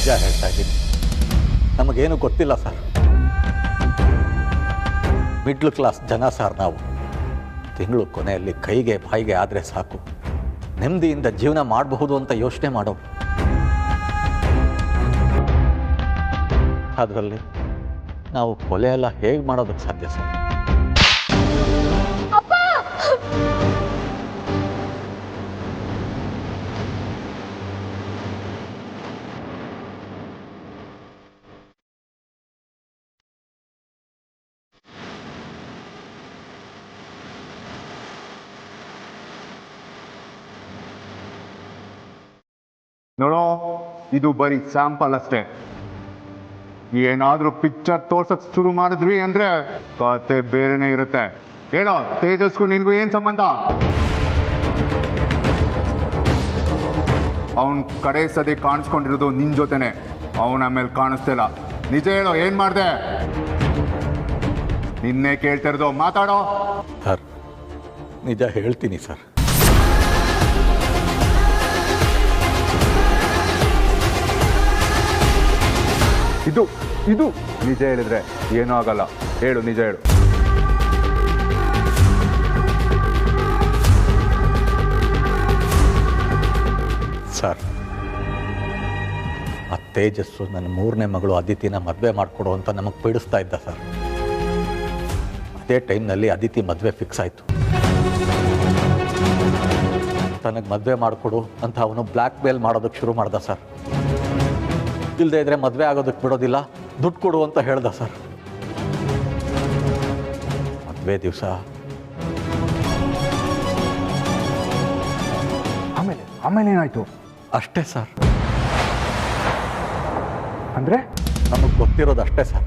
ನಿಜ ಹೇಳ್ತಾ ಇದ್ದೀನಿ, ನಮಗೇನು ಗೊತ್ತಿಲ್ಲ ಸರ್. ಮಿಡ್ಲ್ ಕ್ಲಾಸ್ ಜನ ಸರ್ ನಾವು. ತಿಂಗಳು ಕೊನೆಯಲ್ಲಿ ಕೈಗೆ ಬಾಯಿಗೆ ಆದರೆ ಸಾಕು, ನೆಮ್ಮದಿಯಿಂದ ಜೀವನ ಮಾಡಬಹುದು ಅಂತ ಯೋಚನೆ ಮಾಡೋರು. ಅದರಲ್ಲಿ ನಾವು ಕೊಲೆ ಎಲ್ಲ ಹೇಗೆ ಮಾಡೋದಕ್ಕೆ ಸಾಧ್ಯ ಸರ್? ನೋಡೋ, ಇದು ಬರೀ ಸ್ಯಾಂಪಲ್ ಅಷ್ಟೇ. ಏನಾದ್ರೂ ಪಿಕ್ಚರ್ ತೋರ್ಸಕ್ ಶುರು ಮಾಡಿದ್ವಿ ಅಂದ್ರೆ ಕತೆ ಬೇರೆನೇ ಇರುತ್ತೆ. ಹೇಳೋ, ತೇಜಸ್ಗೂ ನಿನ್ಗೂ ಏನ್ ಸಂಬಂಧ? ಅವನ್ ಕಡೆ ಸದಿ ಕಾಣಿಸ್ಕೊಂಡಿರೋದು ನಿನ್ ಜೊತೆನೆ, ಅವನ ಆಮೇಲೆ ಕಾಣಿಸ್ತಿಲ್ಲ. ನಿಜ ಹೇಳೋ, ಏನ್ ಮಾಡ್ದೆ? ನಿನ್ನೆ ಕೇಳ್ತಿರೋದು, ಮಾತಾಡೋ. ಸರ್, ನಿಜ ಹೇಳ್ತೀನಿ ಸರ್. ಇದು ಇದು ನಿಜ ಹೇಳಿದ್ರೆ ಏನೂ ಆಗಲ್ಲ. ಹೇಳು, ನಿಜ ಹೇಳು. ಸರ್, ಆ ತೇಜಸ್ಸು ನನ್ನ 3ನೇ ಮಗಳು ಅದಿತಿನ ಮದುವೆ ಮಾಡಿಕೊಡು ಅಂತ ನಮಗೆ ಪೀಡಿಸ್ತಾ ಇದ್ದ ಸರ್. ಅದೇ ಟೈಮ್ನಲ್ಲಿ ಅದಿತಿ ಮದುವೆ ಫಿಕ್ಸ್ ಆಯಿತು. ತನಗೆ ಮದುವೆ ಮಾಡಿಕೊಡು ಅಂತ ಅವನು ಬ್ಲ್ಯಾಕ್ ಮೇಲ್ ಮಾಡೋದಕ್ಕೆ ಶುರು ಮಾಡ್ದ ಸರ್. ಇಲ್ಲದೆ ಇದ್ರೆ ಮದುವೆ ಆಗೋದಕ್ಕೆ ಬಿಡೋದಿಲ್ಲ, ದುಡ್ಡು ಕೊಡು ಅಂತ ಹೇಳ್ದ ಸರ್. ಮದುವೆ ದಿವಸ ಆಮೇಲೆ ಏನಾಯ್ತು? ಅಷ್ಟೇ ಸರ್. ಅಂದ್ರೆ ನಮಗೆ ಗೊತ್ತಿರೋದು ಅಷ್ಟೇ ಸರ್.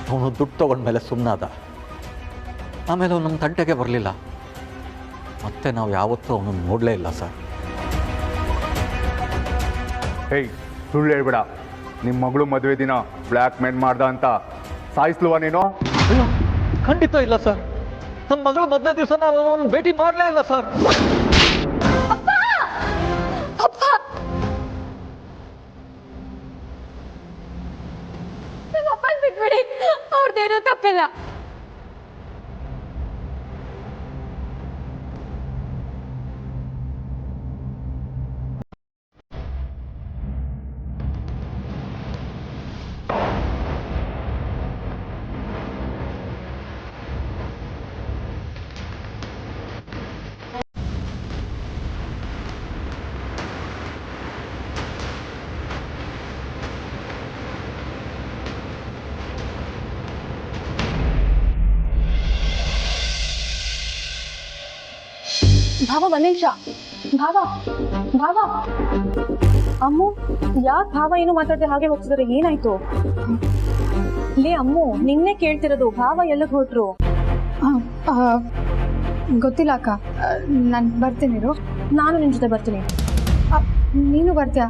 ಅವನು ದುಡ್ಡು ತಗೊಂಡ್ಮೇಲೆ ಸುಮ್ಮನಾದ. ಆಮೇಲೆ ಅವನು ನಮ್ಮ ತಂಟೆಗೆ ಬರಲಿಲ್ಲ. ಮತ್ತೆ ನಾವು ಯಾವತ್ತೂ ಅವನನ್ನು ನೋಡಲೇ ಇಲ್ಲ ಸರ್. ಹೇಯ್, ಸುಳ್ಳು ಹೇಳ್ಬೇಡ. ನಿಮ್ಮ ಮಗಳು ಮದುವೆ ದಿನ ಬ್ಲ್ಯಾಕ್ ಮೇಲ್ ಮಾಡ್ದ ಅಂತ ಸಾಯಿಸ್ಲುವ ನೀನು? ಅಯ್ಯೋ, ಖಂಡಿತ ಇಲ್ಲ ಸರ್. ನಮ್ಮ ಮಗಳು ಮದುವೆ ದಿವಸ ನಾನು ಅವನು ಭೇಟಿ ಮಾಡಲೇ ಇಲ್ಲ ಸರ್. ಬಿಟ್ಬಿಡಿ, ಅವ್ರದ್ದೇನೂ ತಪ್ಪಿಲ್ಲ. ಭಾವ, ಒಂದ್ ನಿಮಿಷ. ಭಾವ ಅಮ್ಮು, ಯಾಕೆ ಭಾವ ಏನು ಮಾತಾಡದೆ ಹಾಗೆ ಹೋಗ್ತಿದಾರೆ? ಏನಾಯ್ತು? ಲೇ ಅಮ್ಮು, ನಿನ್ನೆ ಕೇಳ್ತಿರೋದು, ಭಾವ ಎಲ್ಲಿಗೆ ಹೊರಟ್ರು? ಗೊತ್ತಿಲ್ಲ ಅಕ್ಕ, ನಾನು ಬರ್ತೀನಿ. ನಾನು ನಿನ್ ಜೊತೆ ಬರ್ತೀನಿ. ನೀನು ಬರ್ತೀಯಾ?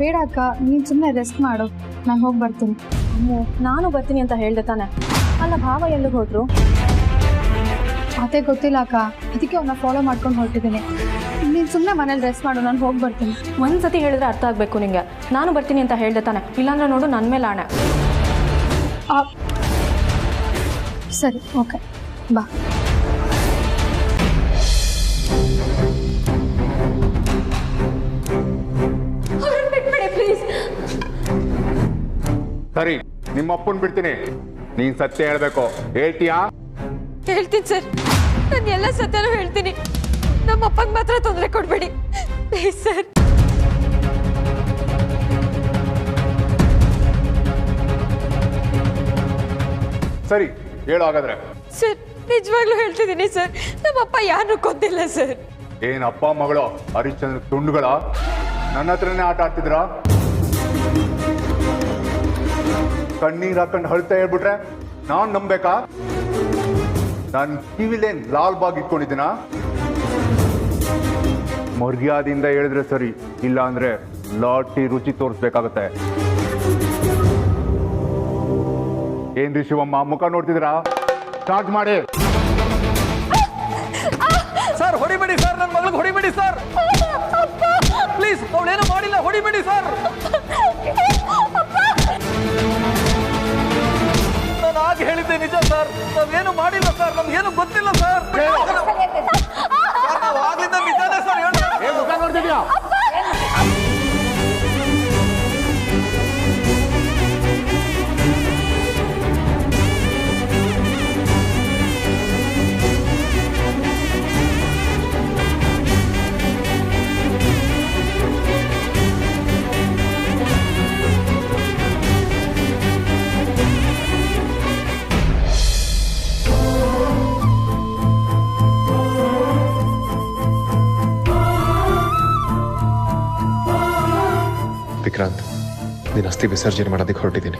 ಬೇಡ ಅಕ್ಕ, ನೀನು ಸುಮ್ಮನೆ ರೆಸ್ಟ್ ಮಾಡು, ನಾನು ಹೋಗಿ ಬರ್ತೀನಿ. ಅಮ್ಮು, ನಾನು ಬರ್ತೀನಿ ಅಂತ ಹೇಳ್ದೆ ತಾನೆ. ಅಲ್ಲ, ಭಾವ ಎಲ್ಲಿಗೆ ಹೊರಟ್ರು? ಅದೇ ಗೊತ್ತಿಲ್ಲ ಅಕ್ಕ, ಅದಕ್ಕೆ ಅವನ್ನ ಫಾಲೋ ಮಾಡ್ಕೊಂಡು ಹೊರಟಿದ್ದೀನಿ. ನೀನು ಸುಮ್ಮನೆ ಮನೇಲಿ ರೆಸ್ಟ್ ಮಾಡು, ನಾನು ಹೋಗಿ ಬರ್ತೀನಿ. ಒಂದ್ಸತಿ ಹೇಳಿದ್ರೆ ಅರ್ಥ ಆಗ್ಬೇಕು ನಿಂಗೆ. ನಾನು ಬರ್ತೀನಿ ಅಂತ ಹೇಳ್ದೆ ತಾನೆ, ಇಲ್ಲಾಂದ್ರೆ ನೋಡು ನನ್ನ ಮೇಲೆ ಆಣೆ. ಸರಿ, ಓಕೆ, ಬಾ. ಪ್ಲೀಸ್. ಸರಿ, ನಿಮ್ಮ ಅಪ್ಪನ್ ಬಿಡ್ತೀನಿ. ನೀನ್ ಸತ್ಯ ಹೇಳ್ಬೇಕು. ಹೇಳ್ತೀಯಾ? ಹೇಳ್ತೀನಿ ಸರ್, ನಾನು ಎಲ್ಲ ಸತ್ಯನೂ ಹೇಳ್ತೀನಿ. ನಮ್ಮ ಅಪ್ಪಂಗೆ ಮಾತ್ರ ತೊಂದರೆ ಕೊಡಬೇಡಿ ಪ್ಲೀಸ್ ಸರ್. ಸರಿ, ಹೇಳು ಹಾಗಾದ್ರೆ. ಸರ್, ನಿಜವಾಗ್ಲೂ ಹೇಳ್ತಿದ್ದೀನಿ ಸರ್, ನಮ್ಮಪ್ಪ ಯಾರನ್ನೂ ಕೊಂದಿಲ್ಲ ಸರ್. ಏನ್ ಅಪ್ಪ ಮಗಳು ಹರಿಶ್ಚಂದ್ರ ತುಂಡುಗಳ ನನ್ನ ಹತ್ರನೇ ಆಟ ಆಡ್ತಿದ್ರ? ಕಣ್ಣೀರ್ ಹಾಕೊಂಡು ಹಳ್ತಾ ಹೇಳ್ಬಿಟ್ರೆ ನಾನ್ ನಂಬೇಕಾ? ನಾನು ಕಿವಿಲೇನ್ ಲಾಲ್ ಬಾಗ್ ಇಟ್ಕೊಂಡಿದ್ದೀನ? ಮರ್ಯಾದೆಯಿಂದ ಹೇಳಿದ್ರೆ ಸರಿ, ಇಲ್ಲ ಅಂದ್ರೆ ಲಾಟಿ ರುಚಿ ತೋರಿಸ್ಬೇಕಾಗತ್ತೆ. ಏನ್ರಿ ಶಿವಮ್ಮ, ಮುಖ ನೋಡ್ತಿದ್ದೀರಾ? ಸ್ಟಾರ್ಟ್ ಮಾಡಿ. ಸರ್, ಹೊಡಿಬೇಡಿ ಸರ್, ನನ್ನ ಮಗಳಿಗೆ ಹೊಡಿಬೇಡಿ ಸರ್. ಪ್ಲೀಸ್, ಅವಳೇನು ಮಾಡಿ ಸರ್, ನಾವೇನು ಮಾಡಿಲ್ಲ ಸರ್, ನಮ್ಗೇನು ಗೊತ್ತಿಲ್ಲ ಸರ್. ನಾವು ಆಗ್ಲಿಂದ ನಿಜಾನೇ ಸರ್ ಏ ಮುಖ ನೋಡ್ತಿದ್ಯಾ? ವಿಕ್ರಾಂತ್, ನೀನು ಅಸ್ಥಿ ವಿಸರ್ಜನೆ ಮಾಡೋದಕ್ಕೆ ಹೊರಟಿದ್ದೀನಿ.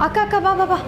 ಅಕ್ಕ ಅಕ್ಕ ಬಾ ಬಾ ಬಾ.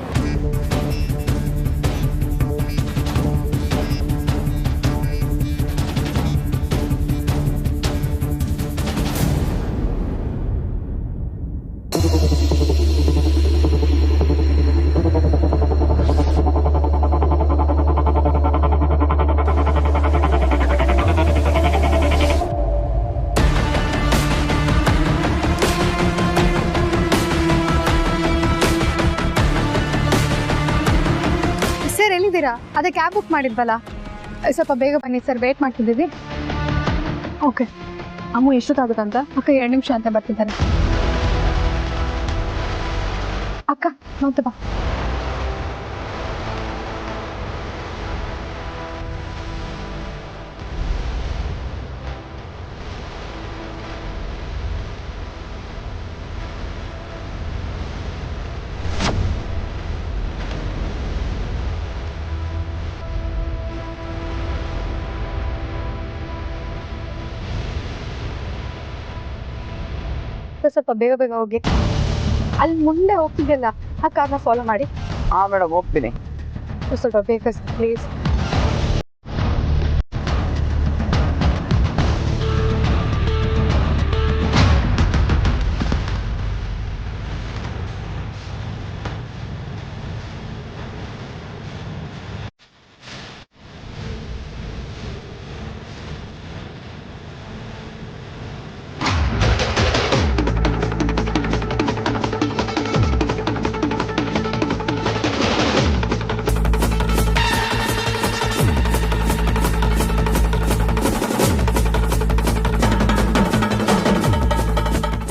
ಸರ್ ಎಲ್ಲಿದ್ದೀರಾ? ಅದೇ ಕ್ಯಾಬ್ ಬುಕ್ ಮಾಡಿದ್ವಲ್ಲ, ಸ್ವಲ್ಪ ಬೇಗ ಬನ್ನಿ ಸರ್, ವೇಟ್ ಮಾಡ್ತಿದ್ದೀವಿ. ಓಕೆ. ಅಮ್ಮ ಎಷ್ಟೊತ್ತಾಗುತ್ತಂತ? ಅಕ್ಕ 2 ನಿಮಿಷ ಅಂತ ಬರ್ತಿದ್ದಾರೆ. ಅಕ್ಕ ಮತ್ತೆ ಬಾ. ಸ್ವಲ್ಪ ಬೇಗ ಬೇಗ ಹೋಗಿ. ಅಲ್ಲಿ ಮುಂದೆ ಹೋಗ್ತಿದ್ದೆಲ್ಲ ಆ ಕಾರ್ನ ಫಾಲೋ ಮಾಡಿ. ಹಾಂ ಮೇಡಮ್, ಹೋಗ್ತೀನಿ. ಸ್ವಲ್ಪ ಬೇಗ ಪ್ಲೀಸ್.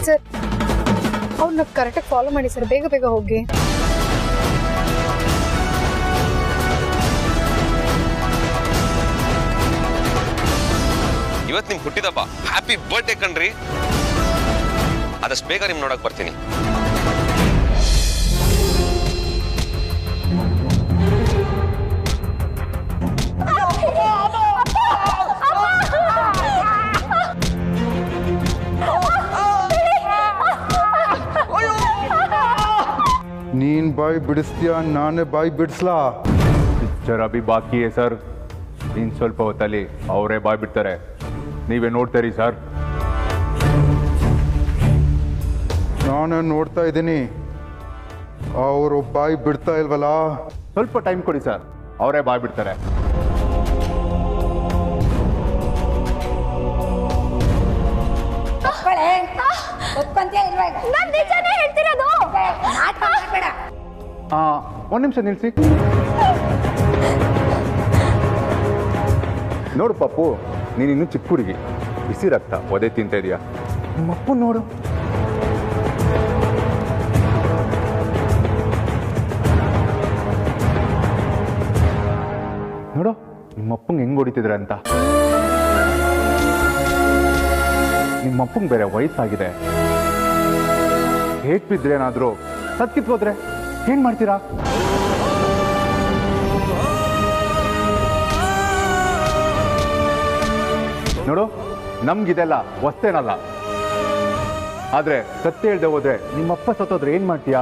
ಸರ್ ಅವ್ರನ್ನ ಕರೆಕ್ಟಾಗಿ ಫಾಲೋ ಮಾಡಿ ಸರ್, ಬೇಗ ಬೇಗ ಹೋಗಿ. ಇವತ್ತು ನಿಮ್ ಹುಟ್ಟಿದಬ್ಬ, ಹ್ಯಾಪಿ ಬರ್ತ್ಡೇ ಕಣ್ರಿ. ಆದಷ್ಟು ಬೇಗ ನಿಮ್ ನೋಡಕ್ ಬರ್ತೀನಿ. ನೀನ್ ಬಾಯಿ ಬಿಡಿಸ್ತೀಯ, ನಾನೇ ಬಾಯಿ ಬಿಡಿಸ್ಲಾ? ಪಿಕ್ಚರ್ ಅಭಿ ಬಾಕಿ है ಸರ್. ಇನ್ನು ಸ್ವಲ್ಪ ಹೊತ್ತಲ್ಲಿ ಅವರೇ ಬಾಯ್ ಬಿಡ್ತಾರೆ, ನೀವೇ ನೋಡ್ತೀರಿ ಸರ್. ನಾನು ನೋಡ್ತಾ ಇದ್ದೀನಿ, ಅವರು ಬಾಯಿ ಬಿಡ್ತಾ ಇಲ್ವಲ್ಲ. ಸ್ವಲ್ಪ ಟೈಮ್ ಕೊಡಿ ಸರ್, ಅವರೇ ಬಾಯ್ ಬಿಡ್ತಾರೆ. ಒಂದು ನಿಮಿಷ ನಿಲ್ಸಿ. ನೋಡು ಪಪ್ಪು, ನೀನು ಇನ್ನೂ ಚಿಕ್ಕ ಹುಡುಗಿ, ಬಿಸಿ ರಕ್ತ, ಒದೆ ತಿಂತ ಇದೆಯಾ? ನಿಮ್ಮಪ್ಪು ನೋಡು. ನೋಡು ನಿಮ್ಮಪ್ಪಂಗೆ ಹೆಂಗ್ ಹೊಡಿತಿದ್ರೆ ಅಂತ. ನಿಮ್ಮಪ್ಪಂಗೆ ಬೇರೆ ವಯಸ್ಸಾಗಿದೆ, ಹೇಗ್ ಬಿದ್ರೆ ಏನಾದ್ರು ಸತ್ಕಿತ್ ಹೋದ್ರೆ ಏನ್ ಮಾಡ್ತೀರಾ? ನೋಡು, ನಮ್ಗಿದೆಲ್ಲ ಹೊಸ್ತೇನಲ್ಲ. ಆದ್ರೆ ಸತ್ಯ ಹೇಳ್ದೆ ಹೋದ್ರೆ ನಿಮ್ಮಪ್ಪ ಸತ್ತೋದ್ರೆ ಏನ್ ಮಾಡ್ತೀಯಾ?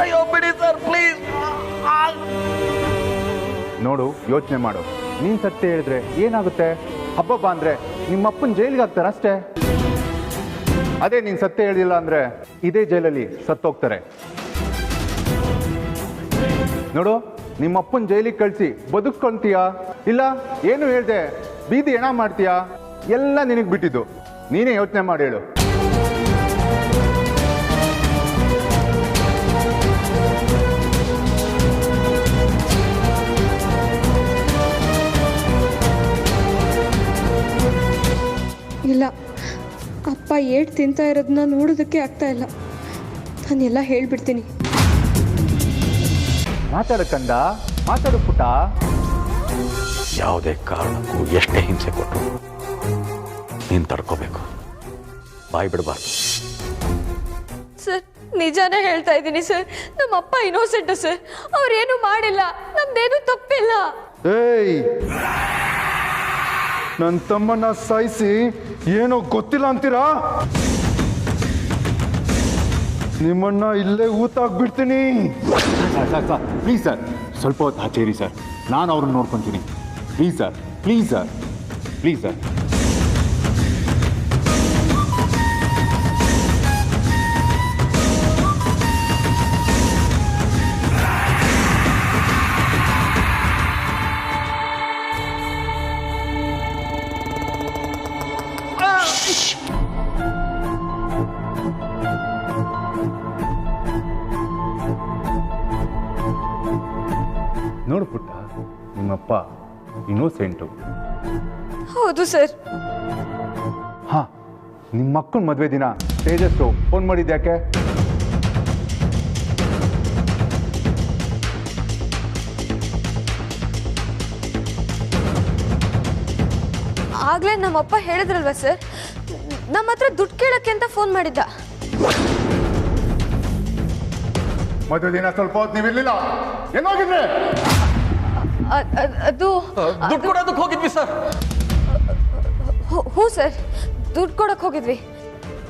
ಅಯ್ಯೋ ಬಿಡಿ ಸರ್ ಪ್ಲೀಸ್. ನೋಡು, ಯೋಚನೆ ಮಾಡು. ನೀನ್ ಸತ್ಯ ಹೇಳಿದ್ರೆ ಏನಾಗುತ್ತೆ? ಹಬ್ಬಬ್ಬ ಅಂದ್ರೆ ನಿಮ್ಮಪ್ಪನ ಜೈಲಿಗೆ ಹಾಕ್ತಾರೆ ಅಷ್ಟೇ. ಅದೇ ನೀನ್ ಸತ್ಯ ಹೇಳಿಲ್ಲ ಅಂದ್ರೆ ಇದೇ ಜೈಲಲ್ಲಿ ಸತ್ತೋಗ್ತಾರೆ. ನೋಡು, ನಿಮ್ಮಪ್ಪನ ಜೈಲಿಗೆ ಕಳಿಸಿ ಬದುಕೊಂತೀಯಾ ಇಲ್ಲ ಏನು ಹೇಳ್ದೆ ಬೀದಿ ಹೆಣ ಮಾಡ್ತೀಯಾ? ಎಲ್ಲ ನಿನಗೆ ಬಿಟ್ಟಿದ್ದು. ನೀನೇ ಯೋಚನೆ ಮಾಡಿ ಹೇಳು. ಇಲ್ಲ, ಅಪ್ಪ ಏಟ್ ತಿಂತಾ ಇರೋದನ್ನ ನೋಡೋದಕ್ಕೆ ಆಗ್ತಾ ಇಲ್ಲ. ನಾನೆಲ್ಲ ಹೇಳ್ಬಿಡ್ತೀನಿ. ಮಾತಾಡಕ್ಕಂದ, ಮಾತಾಡು ಪುಟ್ಟ. ಯಾವುದೇ ಕಾರಣಕ್ಕೂ ಎಷ್ಟೇ ಹಿಂಸೆ ಕೊಟ್ಟರು ನೀನು ತಡ್ಕೋಬೇಕು, ಬಾಯಿ ಬಿಡಬಾರ್ದು. ಸರ್, ನಿಜಾನೇ ಹೇಳ್ತಾ ಇದ್ದೀನಿ ಸರ್. ನಮ್ಮ ಅಪ್ಪ ಇನ್ನೋಸೆಂಟ್ ಸರ್. ಅವ್ರೇನು ಮಾಡಿಲ್ಲ, ನಮ್ದೇನು ತಪ್ಪಿಲ್ಲ. ಏಯ್, ನನ್ನ ತಮ್ಮನ್ನ ಸಾಯಿಸಿ ಏನೋ ಗೊತ್ತಿಲ್ಲ ಅಂತೀರಾ? ನಿಮ್ಮನ್ನ ಇಲ್ಲೇ ಊತಾಕ್ಬಿಡ್ತೀನಿ. ಪ್ಲೀಸ್ ಸರ್, ಸ್ವಲ್ಪ ಹೊತ್ತು ಆಚೇರಿ ಸರ್. ನಾನು ಅವ್ರನ್ನ ನೋಡ್ಕೊತೀನಿ. Please sir, please sir, please sir. ನೋಡು ಪುಟ್ಟ, ನಿಮ್ಮಪ್ಪ ಇನ್ನೋಸೆಂಟು. ಹೌದು ಸರ್. ಹಾ, ನಿಮ್ಮ ಮಕ್ಕಳ ಮದುವೆ ದಿನ ತೇಜಸ್ಸು ಫೋನ್ ಮಾಡಿದ್ಯಾಕೆ? ಆಗ್ಲೇ ನಮ್ಮಪ್ಪ ಹೇಳಿದ್ರಲ್ವ ಸರ್, ನಮ್ಮ ಹತ್ರ ದುಡ್ಡು ಕೇಳಕ್ಕೆ ಅಂತ ಫೋನ್ ಮಾಡಿದ್ದ. ಮದುವೆ ದಿನ ಸ್ವಲ್ಪ ಹೊತ್ತು ನೀವಿರ್ಲಿಲ್ಲ, ಏನೋಗಿದ್ರೆ? ಅದು ದುಡ್ಡು ಕೊಡೋದಕ್ಕೆ ಹೋಗಿದ್ವಿ ಸರ್. ಹ್ಞೂ ಸರ್, ದುಡ್ಡು ಕೊಡಕ್ಕೆ ಹೋಗಿದ್ವಿ.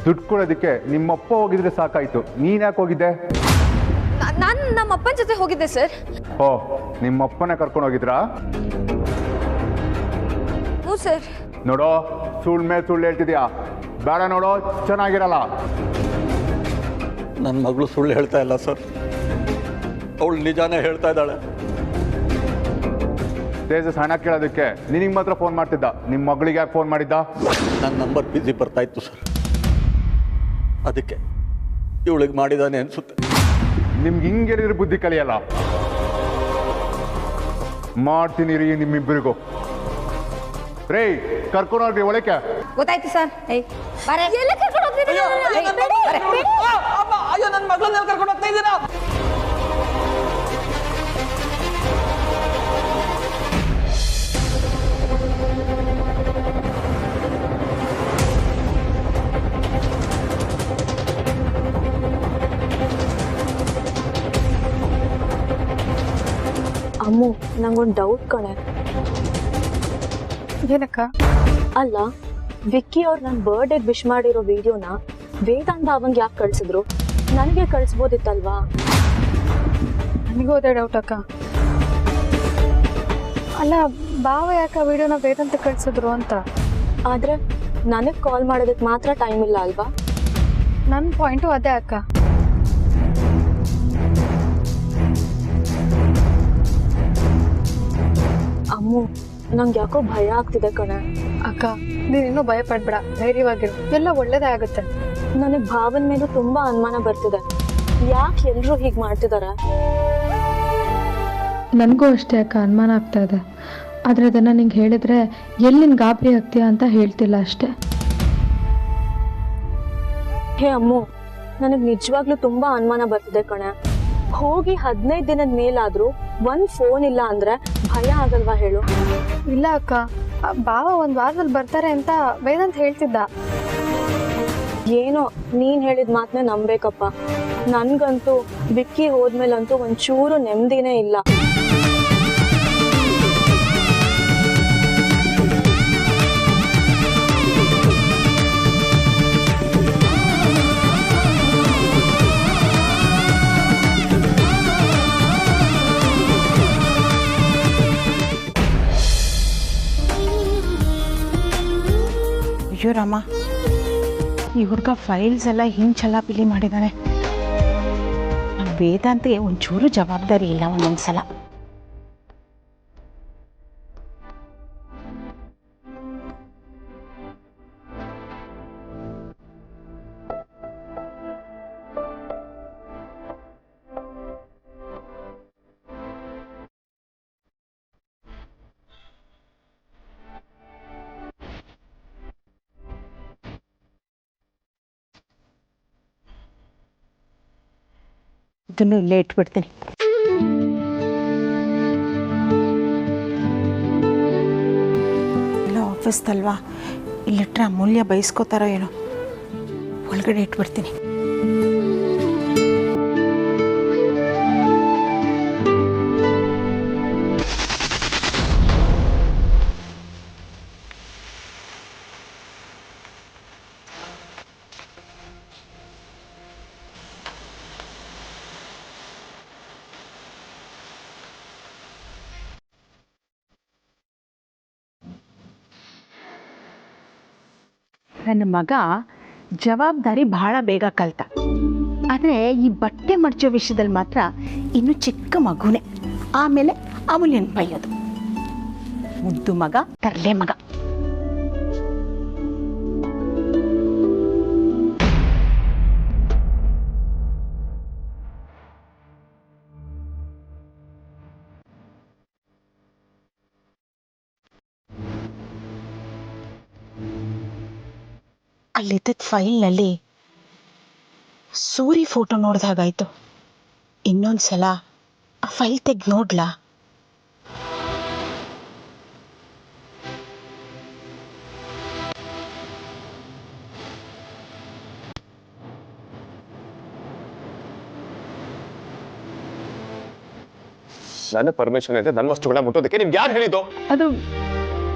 ದುಡ್ಡು ಕೊಡೋದಕ್ಕೆ ನಿಮ್ಮಪ್ಪ ಹೋಗಿದ್ರೆ ಸಾಕಾಯ್ತು, ನೀನ್ ಯಾಕೆ ಹೋಗಿದ್ದೆ? ನಾನು ನಮ್ಮ ಅಪ್ಪನ ಜೊತೆ ಹೋಗಿದ್ದೆ ಸರ್. ಓ, ನಿಮ್ಮಪ್ಪನ ಕರ್ಕೊಂಡು ಹೋಗಿದ್ರಾ? ಹ್ಞೂ ಸರ್. ನೋಡೋ, ಸುಳ್ಳು ಮೇಲೆ ಸುಳ್ಳು ಹೇಳ್ತಿದ್ಯಾ? ಬೇಡ ನೋಡೋ, ಚೆನ್ನಾಗಿರಲ್ಲ. ನನ್ನ ಮಗಳು ಸುಳ್ಳು ಹೇಳ್ತಾ ಇಲ್ಲ ಸರ್, ಅವಳು ನಿಜಾನೇ ಹೇಳ್ತಾ ಇದ್ದಾಳೆ. ತೇಜಸ್ ಹಣ ಕೇಳೋದಕ್ಕೆ ನಿನಗೆ ಮಾತ್ರ ಫೋನ್ ಮಾಡ್ತಿದ್ದ, ನಿಮ್ಮ ಮಗಳಿಗೆ ಯಾಕೆ ಫೋನ್ ಮಾಡಿದ್ದ? ನನ್ನ ನಂಬರ್ ಬಿಸಿ ಬರ್ತಾ ಇತ್ತು ಸರ್, ಅದಕ್ಕೆ ಇವಳಿಗೆ ಮಾಡಿದಾನೆ ಅನ್ಸುತ್ತೆ. ನಿಮ್ಗೆ ಹಿಂಗೇಳಿದ್ರೆ ಬುದ್ಧಿ ಕಲಿಯಲ್ಲ. ಮಾಡ್ತೀನಿ ರೀ ನಿಮ್ಮಿಬ್ಬರಿಗೂ. ರೇ, ಕರ್ಕೊಂಡೋಗ್ರಿ ಒಳಕ್ಕೆ. ಗೊತ್ತಾಯ್ತು ಸರ್. ಎಲ್ಲ ಕರ್ಕೊಂಡು ಹೋಗ್ತಿದ್ದೀರಾ? ಅಯ್ಯೋ, ನನ್ನ ಮಗಳನ್ನ ಕರ್ಕೊಂಡು ಹೋಗ್ತಾ ಇದ್ದೀರಾ? ಅಮ್ಮು, ನಂಗೊಂದು ಡೌಟ್ ಕಣೆ. ಏನಕ್ಕ? ಅಲ್ಲ, ವಿಕ್ಕಿ ಅವ್ರು ನನ್ನ ಬರ್ಡೇಗೆ ವಿಶ್ ಮಾಡಿರೋ ವಿಡಿಯೋನ ವೇದಾಂತ್ ಭಾವಂಗೆ ಯಾಕೆ ಕಳಿಸಿದ್ರು? ನನಗೆ ಕಳಿಸ್ಬೋದಿತ್ತಲ್ವಾ? ನನಗೂ ಅದೇ ಡೌಟ್ ಅಕ್ಕ. ಅಲ್ಲ, ಭಾವ ಯಾಕೆ ಆ ವಿಡಿಯೋನ ವೇದಾಂತ ಕಳಿಸಿದ್ರು ಅಂತ. ಆದ್ರೆ ನನಗೆ ಕಾಲ್ ಮಾಡೋದಕ್ಕೆ ಮಾತ್ರ ಟೈಮ್ ಇಲ್ಲ ಅಲ್ವಾ? ನನ್ನ ಪಾಯಿಂಟು ಅದೇ ಅಕ್ಕ. ಅಮ್ಮು, ನಂಗೆ ಯಾಕೋ ಭಯ ಆಗ್ತಿದೆ ಕಣೆ. ಅಕ್ಕ, ನೀನು ಇನ್ನೂ ಭಯ ಪಡ್ಬೇಡ, ಧೈರ್ಯವಾಗಿರು, ಎಲ್ಲ ಒಳ್ಳೇದೇ ಆಗುತ್ತೆ. ನನಗೆ ಭಾವನ ಮೇಲೂ ತುಂಬಾ ಅನುಮಾನ ಬರ್ತಿದೆ. ಯಾಕೆ ಎಲ್ರೂ ಹೀಗೆ ಮಾಡ್ತಿದ್ದಾರೆ? ನನಗೂ ಅಷ್ಟೇ ಅಕ್ಕ, ಅನುಮಾನ ಆಗ್ತಾ ಇದೆ. ಆದರೆ ಅದನ್ನು ನಿಂಗೆ ಹೇಳಿದ್ರೆ ಎಲ್ಲಿ ಗಾಬರಿ ಆಗ್ತೀಯ ಅಂತ ಹೇಳ್ತಿಲ್ಲ ಅಷ್ಟೇ. ಹೇ ಅಮ್ಮು, ನನಗೆ ನಿಜವಾಗ್ಲೂ ತುಂಬಾ ಅನುಮಾನ ಬರ್ತಿದೆ ಕಣೆ. ಹೋಗಿ 15 ದಿನದ ಮೇಲಾದ್ರೂ ಒಂದ್ ಫೋನ್ ಇಲ್ಲ ಅಂದ್ರೆ ಭಯ ಆಗಲ್ವಾ ಹೇಳು? ಇಲ್ಲ ಅಕ್ಕ, ಭಾವ ಒಂದ್ ವಾರದಲ್ಲಿ ಬರ್ತಾರೆ ಅಂತ ವೇದಾಂತ್ ಹೇಳ್ತಿದ್ದ. ಏನೋ ನೀನ್ ಹೇಳಿದ ಮಾತನ್ನ ನಂಬೇಕಪ್ಪ. ನನ್ಗಂತೂ ವಿಕ್ಕಿ ಹೋದ್ಮೇಲಂತೂ ಒಂಚೂರು ನೆಮ್ಮದಿನೇ ಇಲ್ಲ. ಅಯ್ಯೋ ರಾಮ, ಈ ಹುಡುಗ ಫೈಲ್ಸ್ ಎಲ್ಲ ಹಿಂಗೆ ಚಲಾಪಿಲಿ ಮಾಡಿದ್ದಾನೆ. ವೇದಾಂತಿಗೆ ಒಂಚೂರು ಜವಾಬ್ದಾರಿ ಇಲ್ಲ ಒಂದೊಂದ್ಸಲ. ಇದನ್ನು ಇಲ್ಲೇ ಇಟ್ಬಿಡ್ತೀನಿ. ಎಲ್ಲ ಆಫೀಸ್ದಲ್ವಾ, ಇಲ್ಲಿಟ್ರೆ ಅಮೂಲ್ಯ ಬಯಸ್ಕೋತಾರೋ ಏನೋ, ಒಳಗಡೆ ಇಟ್ಬಿಡ್ತೀನಿ. ನನ್ನ ಮಗ ಜವಾಬ್ದಾರಿ ಬಹಳ ಬೇಗ ಕಲ್ತ. ಆದರೆ ಈ ಬಟ್ಟೆ ಮಡಚೋ ವಿಷಯದಲ್ಲಿ ಮಾತ್ರ ಇನ್ನು ಚಿಕ್ಕ ಮಗುನೇ. ಆಮೇಲೆ ಅಮೂಲ್ಯನ ಬೈಯೋದು. ಮುದ್ದು ಮಗ, ತರಲೆ ಮಗ. ಅಲ್ಲಿದ್ದ ಫೈಲ್ನಲ್ಲಿ ಸೂರಿ ಫೋಟೋ ನೋಡ್ದಾಗಾಯ್ತು. ಇನ್ನೊಂದ್ಸಲ ಆ ಫೈಲ್ ತೆಗ್ದು ನೋಡ್ಲಾ? ನನ್ನ ಪರ್ಮಿಷನ್ ಇದೆ ನನ್ನ ವಸ್ತುಗಳನ್ನ ಮುಟ್ಟೋದಕ್ಕೆ ನಿಮ್ಗೆ ಯಾರು ಹೇಳಿದ್ದು? ಅದು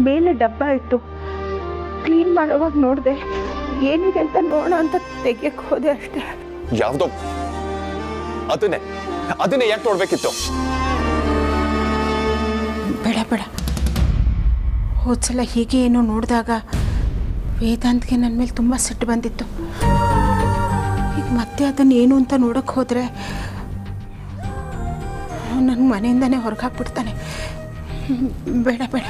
ಮೇಲೆ ಡಬ್ಬ ಇತ್ತು, ಕ್ಲೀನ್ ಮಾಡುವಾಗ ನೋಡಿದೆ. ಏನಿದೆ ಅಂತ ನೋಡೋ ಅಂತ ತೆಗಿಯಕ್ಕೆ ಹೋದೆ ಅಷ್ಟೇ. ಯಾವ್ದೋ ಅದನ್ನೇ ಯಾಕೆ ನೋಡ್ಬೇಕಿತ್ತು? ಬೇಡ ಬೇಡ, ಹೋದ್ಸಲ ಹೀಗೆ ಏನೋ ನೋಡಿದಾಗ ವೇದಾಂತ್ಗೆ ನನ್ನ ಮೇಲೆ ತುಂಬ ಸಿಟ್ಟು ಬಂದಿತ್ತು. ಈಗ ಮತ್ತೆ ಅದನ್ನು ಏನು ಅಂತ ನೋಡೋಕ್ಕೆ ಹೋದರೆ ನನ್ನ ಮನೆಯಿಂದನೇ ಹೊರಗೆ ಹಾಕ್ಬಿಡ್ತಾನೆ. ಬೇಡ ಬೇಡ.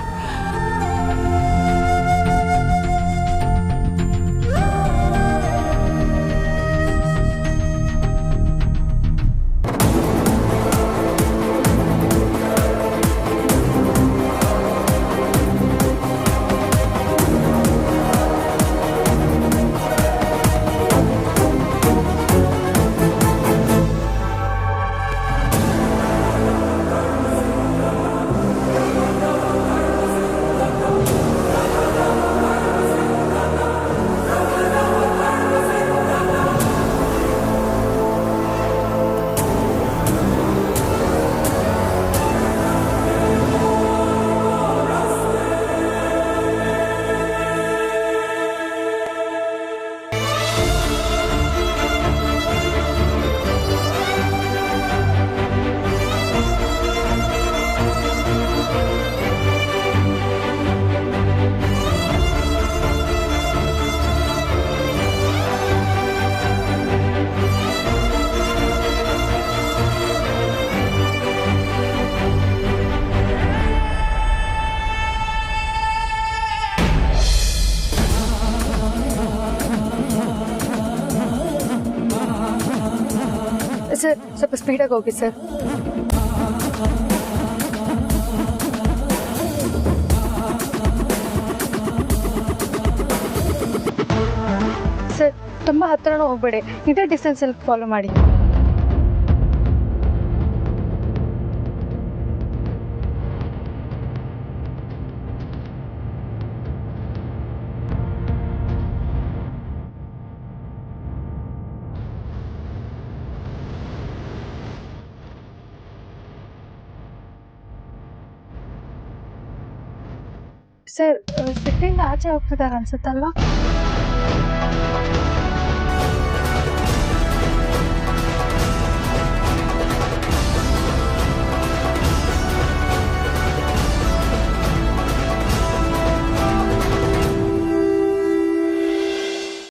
ಸರ್, ಸ್ವಲ್ಪ ಸ್ಪೀಡಾಗಿ ಹೋಗಿ ಸರ್. ಸರ್, ತುಂಬ ಹತ್ರನೂ ಹೋಗ್ಬೇಡಿ, ಇದೇ ಡಿಸ್ಟೆನ್ಸಲ್ಲಿ ಫಾಲೋ ಮಾಡಿ. ಸರ್, ಸಿಟ್ಟಿಂದ ಆಚೆ ಹೋಗ್ತಿದ್ದಾರೆ ಅನ್ಸುತ್ತಲ್ವಾ?